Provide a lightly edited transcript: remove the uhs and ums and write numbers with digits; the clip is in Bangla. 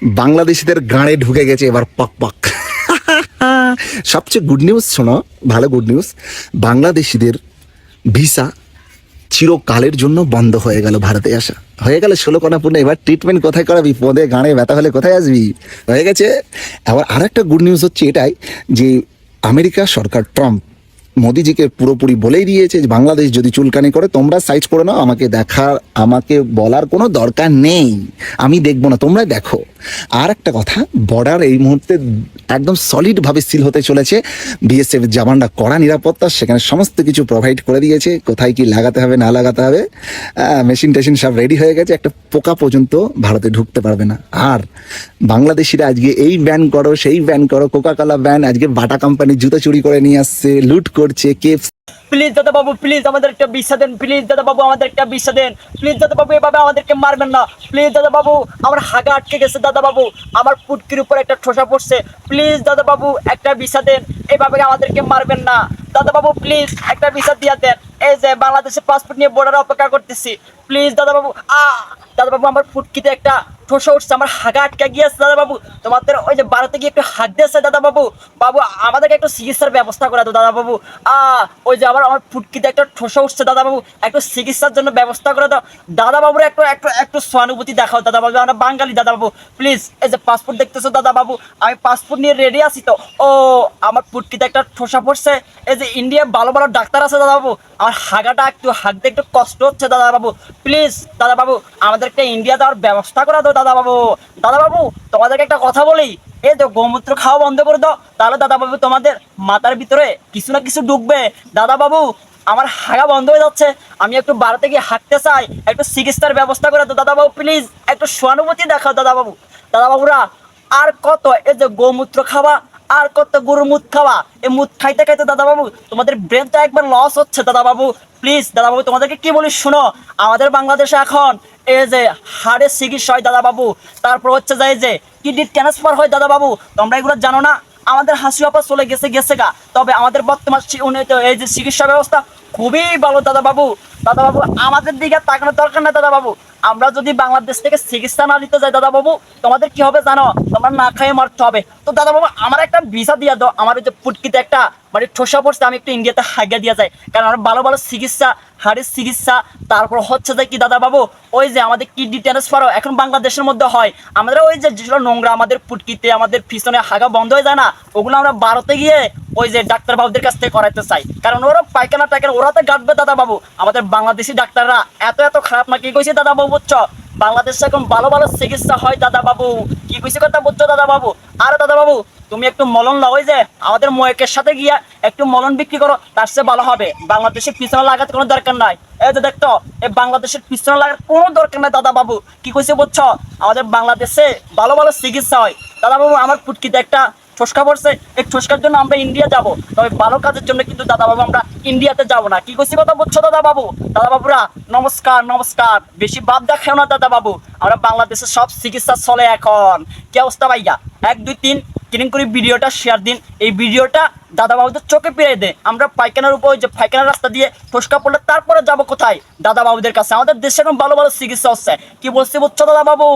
বাংলাদেশিদের গাঁড়ে ঢুকে গেছে এবার পক পক। সবচেয়ে গুড নিউজ শোনো, ভালো গুড নিউজ, বাংলাদেশিদের ভিসা চিরকালের জন্য বন্ধ হয়ে গেল। ভারতে আসা হয়ে গেল 16 পূর্ণ। এবার ট্রিটমেন্ট কোথায় করাবি? পদে গাঁড়ে ব্যথা হলে কোথায় আসবি? হয়ে গেছে। আবার আর একটা গুড নিউজ হচ্ছে এটাই যে আমেরিকা সরকার ট্রাম্প মোদিজিকে পুরোপুরি বলেই দিয়েছে যে বাংলাদেশ যদি চুলকানি করে তোমরা সাইজ করে নাও, আমাকে বলার কোনো দরকার নেই, আমি দেখবো না, তোমরা দেখো। আর একটা কথা, বর্ডার এই মুহূর্তে একদম সলিডভাবে সিল হতে চলেছে। বিএসএফ জওয়ানরা কড়া নিরাপত্তা, সেখানে সমস্ত কিছু প্রোভাইড করে দিয়েছে, কোথায় কি লাগাতে হবে না লাগাতে হবে, মেশিন টেশিন সব রেডি হয়ে গেছে। একটা পোকা পর্যন্ত ভারতে ঢুকতে পারবে না। আর বাংলাদেশিরা আজকে এই ব্যান করো সেই ব্যান করো, কোকা কোলা ব্যান, আজকে বাটা কোম্পানির জুতো চুরি করে নিয়ে আসছে, লুট করছে, কেপ। প্লিজ দাদা বাবু, প্লিজ আমাদের একটা ভিসা দেন, প্লিজ দাদা বাবু আমাদের একটা ভিসা দেন, প্লিজ দাদা বাবু এভাবে আমাদেরকে মারবেন না, প্লিজ দাদা বাবু আমার হাগা আটকে গেছে দাদা বাবু, আমার পুটকির উপর একটা ঠোসা পড়ছে, প্লিজ দাদা বাবু একটা ভিসা দেন, এভাবে আমাদেরকে মারবেন না দাদা বাবু, প্লিজ একটা ভিসা দিয়ে দেন। এই যে বাংলাদেশের পাসপোর্ট নিয়ে বর্ডারে অপেক্ষা করতেছি, প্লিজ দাদা বাবু। দাদা বাবু আমার ফুটকিতে একটা ঠোসা উঠছে, আমার হাগা আটকে গিয়েছে দাদা বাবু, তোমাদের ওই যে ভারতে গিয়ে একটু হাত দিয়েছে দাদা বাবু, বাবু আমাদেরকে একটু চিকিৎসার ব্যবস্থা করে দাও দাদা বাবু। ওই যে আমার ফুটকিতে একটা ঠোসা উঠছে দাদা বাবু, একটু চিকিৎসার জন্য ব্যবস্থা করে দাও দাদা বাবুর, একটু একটু একটু সহানুভূতি দেখাও দাদা বাবু, আমরা বাঙালি দাদা বাবু, প্লিজ। এই যে পাসপোর্ট দেখতেছো দাদা বাবু, আমি পাসপোর্ট নিয়ে রেডি আছি তো। আমার ফুটকিতে একটা ঠোসা পড়ছে, এই যে ইন্ডিয়া ভালো ভালো ডাক্তার আছে দাদা বাবু, আমার হাগাটা একটু হাঁকতে একটু কষ্ট হচ্ছে দাদা বাবু, প্লিজ দাদা বাবু আমাদেরকে ইন্ডিয়া যাওয়ার ব্যবস্থা করে দাও দাদা বাবু। দাদা বাবু তোমাদেরকে একটা কথা বলি, এই তো গোমূত্র খাওয়া বন্ধ করে দাও, তাহলে দাদা বাবু তোমাদের মাথার ভিতরে কিছু না কিছু ঢুকবে দাদা বাবু। আমার হাগা বন্ধ হয়ে যাচ্ছে, আমি একটু বাড়িতে গিয়ে হাঁটতে চাই, একটু চিকিৎসার ব্যবস্থা করে দাও দাদা বাবু, প্লিজ একটু সহানুভূতি দেখাও দাদা বাবু। দাদা বাবুরা আর কত এই যে গোমূত্র খাওয়া, আর কত গরুর মুদ খাওয়া, এই মুদ খাইতে খাইতে দাদা বাবু তোমাদের ব্রেনটা একবার লস হচ্ছে দাদা বাবু, প্লিজ দাদা বাবু তোমাদেরকে কি বলি শোনো, আমাদের বাংলাদেশে এখন এই যে হাড়ের চিকিৎসা হয় দাদা বাবু, তারপর হচ্ছে যে কিডনি ট্রান্সফার হয় দাদা বাবু, তোমরা এগুলো জানো না? আমাদের হাসি আপা চলে গেছে গা, তবে আমাদের বর্তমান উন্নত এই যে চিকিৎসা ব্যবস্থা খুবই ভালো দাদা বাবু। দাদা বাবু আমাদের দিকে তাকানোর দরকার না দাদা বাবু, আমরা যদি বাংলাদেশ থেকে চিকিৎসা না নিতে যাই দাদা বাবু, তোমাদের কি হবে জানো? তোমরা না খাইয়ে মারতে হবে। তো দাদা বাবু আমার একটা ভিসা দিয়ে দাও, আমার ওই যে পুটকিতে একটা মানে ঠোসা পড়ছে, আমি একটু ইন্ডিয়াতে হাইগা দিয়ে যাই, কারণ আমার ভালো ভালো চিকিৎসা, হাড়ের চিকিৎসা, তারপর হচ্ছে যে কি দাদা বাবু ওই যে আমাদের কিডনি ট্রান্সফারও এখন বাংলাদেশের মধ্যে হয়। আমাদের ওই যে যেগুলো নোংরা আমাদের পুটকিতে আমাদের পিছনে হাগা বন্ধ হয়ে যায় না, ওগুলো আমরা ভারতে গিয়ে ওই যে ডাক্তার বাবুদের কাছ থেকে করাইতে চাই, কারণ ওরা পায়খানা টাইখানা ওরা তো গাঁটবে দাদা বাবু। আমাদের বাংলাদেশি ডাক্তাররা এত এত খারাপ না, কি কইছে দাদা বাবু বুঝছো? বাংলাদেশে এখন ভালো ভালো চিকিৎসা হয় দাদা বাবু, কি কইছে কথা বুঝছো দাদা বাবু? আরে দাদা বাবু তুমি একটু মলন লাও, ওই যে আমাদের ময়কের সাথে গিয়া একটু মলন বিক্রি করো, তার চেয়ে ভালো হবে। বাংলাদেশের পিছনে লাগাতে কোনো দরকার নাই। এই যে দেখতো এই বাংলাদেশের পিছনে লাগার কোনো দরকার নাই দাদা বাবু, কি কইছে বুঝছো? আমাদের বাংলাদেশে ভালো ভালো চিকিৎসা হয় দাদা বাবু। আমার ফুটকিতে একটা ঠোসকা পড়ছে, এই ঠোসকার জন্য আমরা ইন্ডিয়া যাব, তবে ভালো কাজের জন্য কিন্তু দাদা বাবু আমরা ইন্ডিয়াতে যাব না, কি কইছি কথা বুঝছো দাদা বাবু? দাদা বাবুরা নমস্কার নমস্কার, বেশি বাদ দেখাও না দাদা বাবু, আমরা বাংলাদেশের সব চিকিৎসা চলে এখন। কি অবস্থা ভাইয়া? 1 2 3 কিরিং করে ভিডিওটা শেয়ার দিন, এই ভিডিওটা দাদা বাবুদের চোখে পেয়ে দে। আমরা পায়খানার উপর ওই যে পায়খানার রাস্তা দিয়ে ঠোসকা পড়লে তারপরে যাব কোথায়? দাদা বাবুদের কাছে। আমাদের দেশে এখন ভালো ভালো চিকিৎসা হচ্ছে, কি বলছি বুঝছো দাদা বাবু?